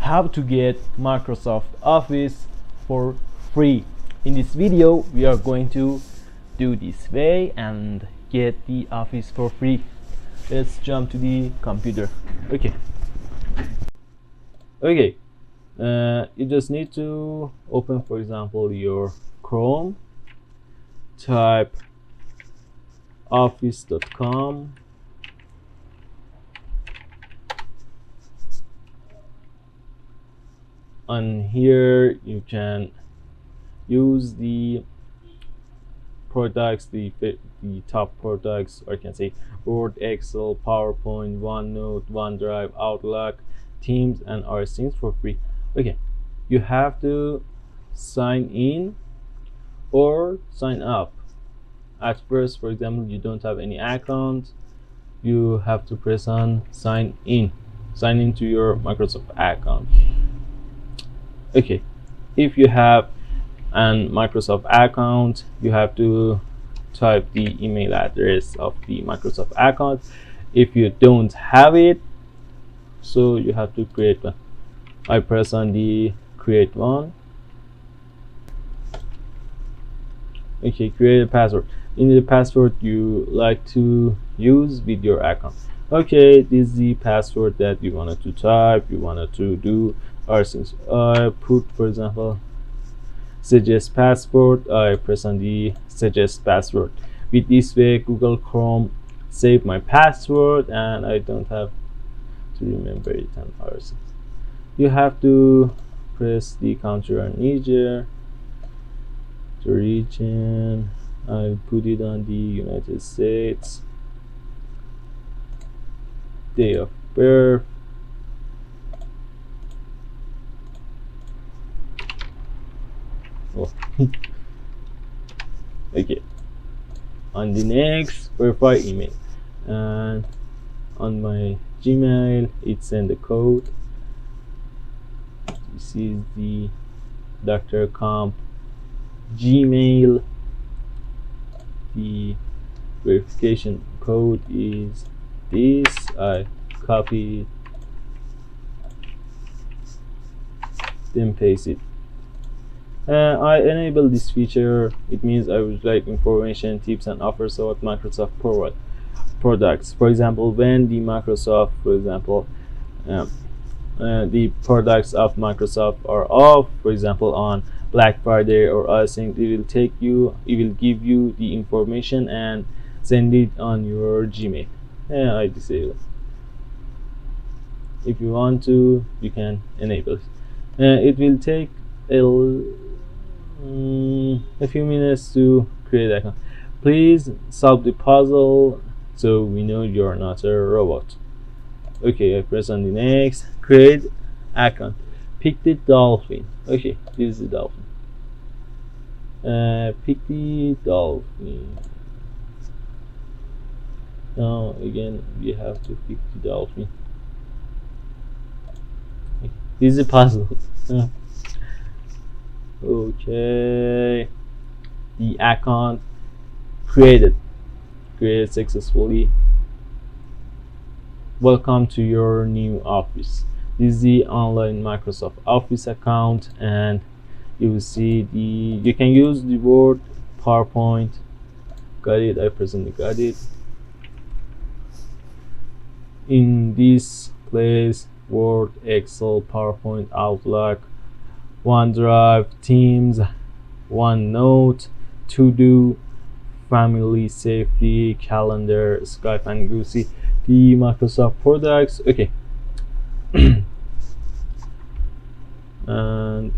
how to get Microsoft Office for free. In this video we are going to do this way and get the Office for free. Let's jump to the computer. Okay, you just need to open, for example, your Chrome, type office.com, and here you can use the products, the top products, or I can say Word, Excel, PowerPoint, OneNote, OneDrive, Outlook, Teams, and other things for free. Okay, you have to sign in or sign up. At first, for example, you don't have any account, you have to press on sign into your Microsoft account. Okay, if you have an Microsoft account, you have to type the email address of the Microsoft account. If you don't have it, so you have to create one. I press on the create one. Okay, create a password. In the password you like to use with your account. Okay, this is the password that you wanted to type, you wanted to do. Or since I put, for example, suggest password, I press on the suggest password. With this way, Google Chrome save my password and I don't have to remember it and others. You have to press the country and region. The region, I put it on the United States. Day of birth. Oh. Okay, on the next, verify email, and on my Gmail it send the code. This is the Dr.Comp Gmail. The verification code is this. I copy it, then paste it. I enable this feature. It means I would like information, tips, and offers about Microsoft products. For example, when the Microsoft, for example, the products of Microsoft are off, for example, on Black Friday or other things, it will give you the information and send it on your Gmail. I disable. If you want to, you can enable it. It will take a few minutes to create an account. Please solve the puzzle so we know you're not a robot. Okay, I press on the next. Create account. Pick the dolphin. Okay, this is the dolphin. Pick the dolphin. Now again we have to pick the dolphin. This is a puzzle. Okay, the account created successfully. Welcome to your new office. This is the online Microsoft Office account, and you will see you can use the Word, PowerPoint. Got it. I presently got it. In this place, Word, Excel, PowerPoint, Outlook, OneDrive, Teams, OneNote, To Do, Family, Safety, Calendar, Skype, and you see the Microsoft products. Okay. And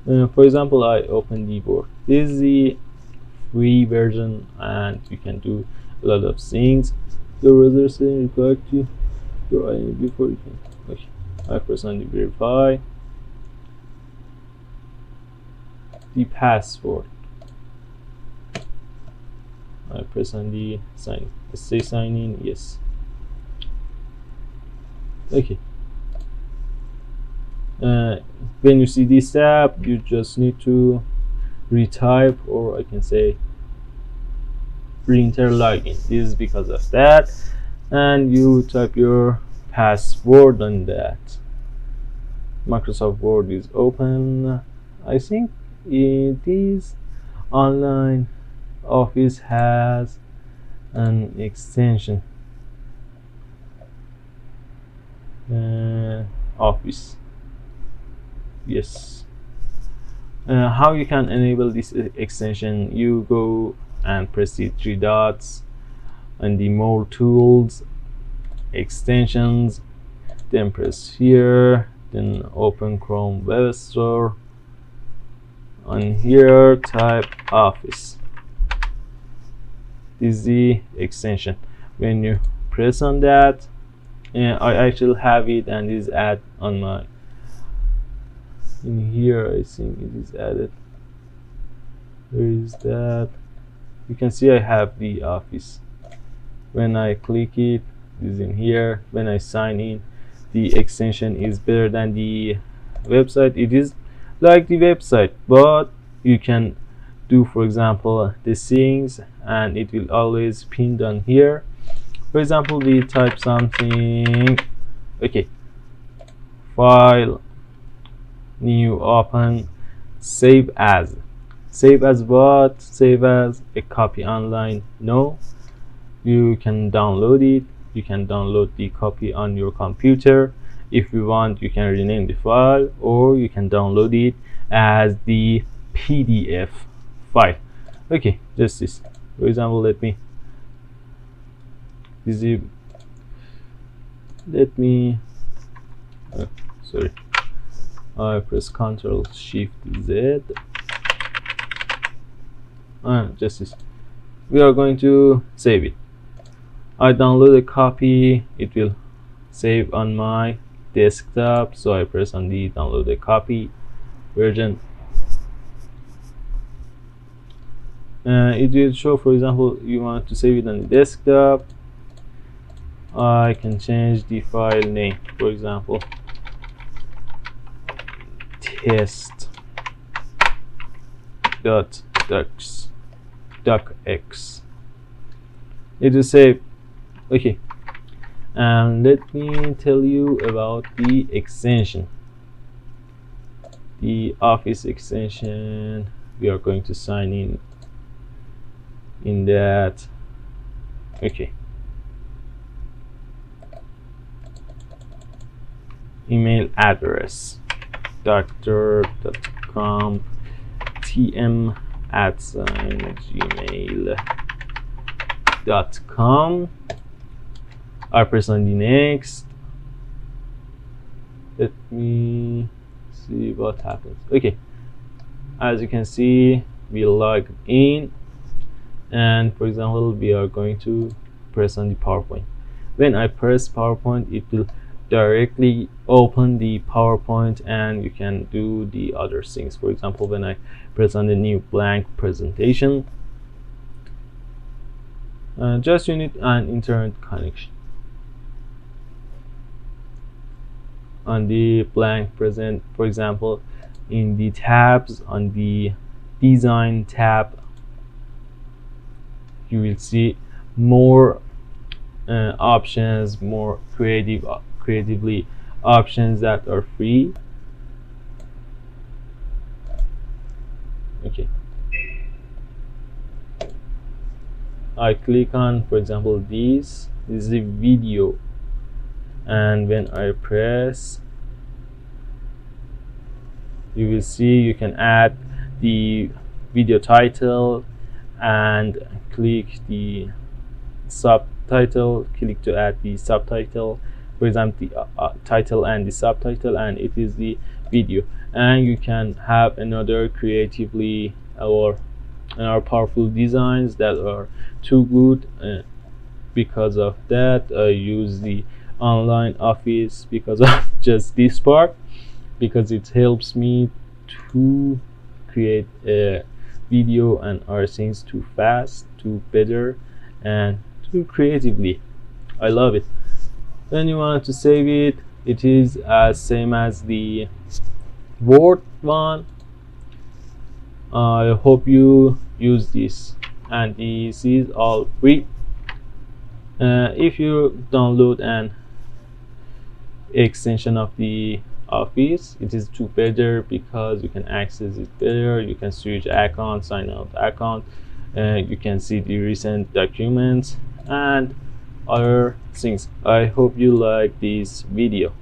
for example, I open the Word. This is the free version and you can do a lot of things. Your RezaSediq required to your ID before you can. Okay, I press on the verify. The password, I press on the sign. Say sign in. Yes. Okay. When you see this tab, you just need to retype, or I can say re-enter login. This is because of that, and you type your password on that. Microsoft Word is open. I think it is online Office has an extension, Office. Yes. How you can enable this extension? You go and press the three dots and the more tools, extensions, then press here, then open Chrome Web Store. On here type Office. This is the extension. When you press on that, I actually have it and is add on my in here. I think it is added. Where is that? You can see I have the Office. When I click it, it is in here. When I sign in, the extension is better than the website. It is like the website, but you can do, for example, the things, and it will always pinned on here. For example, we type something. Okay, file, new, open, save as. Save as what? Save as a copy online? No, you can download it. You can download the copy on your computer. If you want, you can rename the file, or you can download it as the PDF file. Okay, just this. For example, let me sorry, I press Ctrl Shift Z. Just this. We are going to save it. I download a copy. It will save on my desktop, so I press on the download a copy version. It will show, for example, you want to save it on the desktop. I can change the file name, for example, test docx. It will save. Okay, and let me tell you about the extension, the Office extension. We are going to sign in that. Okay, email address Dr.Comp tm@gmail.com. I press on the next. Let me see what happens. Okay, as you can see, we log in, and for example, we are going to press on the PowerPoint. When I press PowerPoint, it will directly open the PowerPoint, and you can do the other things. For example, when I press on the new blank presentation, just you need an internet connection. On the blank present, for example, in the tabs, on the design tab, you will see more options, more creatively options that are free. Okay, I click on, for example, this is a video, and when I press, you will see you can add the video title and click the subtitle. Click to add the subtitle, for example, the title and the subtitle, and it is the video. And you can have another creatively or powerful designs that are too good. Because of that, I use the online Office because of just this part, because it helps me to create a video and other things too fast, too better, and too creatively. I love it. When you want to save it, it is as same as the Word one. I hope you use this, and this is all free. If you download and extension of the office. It is too better because you can access it better. You can switch account, sign out account, you can see the recent documents and other things. I hope you like this video.